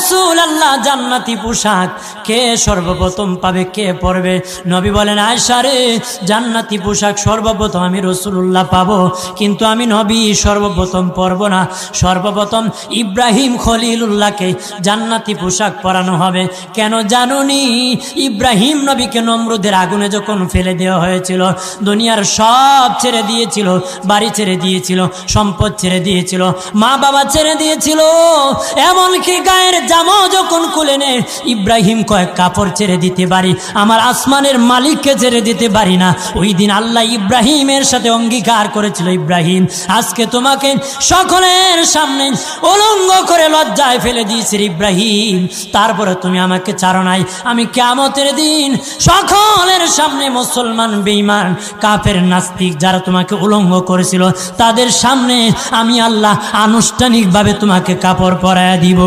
রাসূলুল্লাহ জান্নাতি পোশাক কে সর্বপ্রথম পাবে, কে পরবে? নবী বলেন, আয়েশা রে, জান্নাতি পোশাক সর্বপ্রথম আমি রাসূলুল্লাহ পাবো, কিন্তু আমি নবী সর্বপ্রথম পরব না। সর্বপ্রথম ইব্রাহিম খলিলুল্লাহকে জান্নাতি পোশাক পরানো হবে। কেন জানুনি? ইব্রাহিম নবীকে নমরুদের আগুনে যখন ফেলে দেওয়া হয়েছিল, দুনিয়ার সব ছেড়ে দিয়েছিল, বাড়ি ছেড়ে দিয়েছিল, সম্পদ ছেড়ে দিয়েছিল, মা বাবা ছেড়ে দিয়েছিল, এমনকি গায়ের জামা যখন খুলে নেয়, ইব্রাহিম কয়েক কাপড় ছেড়ে দিতে পারি, আমার আসমানের মালিককে ছেড়ে দিতে পারি না। ওই দিন আল্লাহ ইব্রাহিমের সাথে অঙ্গীকার করেছিল, ইব্রাহিম আজকে তোমাকে সকলের সামনে উলঙ্গ করে লজ্জায় ফেলে দিয়েছি ইব্রাহিম, তারপরে তুমি আমাকে ছাড়ো নাই। আমি কিয়ামতের দিন সকলের সামনে মুসলমান, বেঈমান, কাফের, নাস্তিক যারা তোমাকে উলঙ্গ করেছিল তাদের সামনে আমি আল্লাহ আনুষ্ঠানিকভাবে তোমাকে কাপড় পরায়া দিব।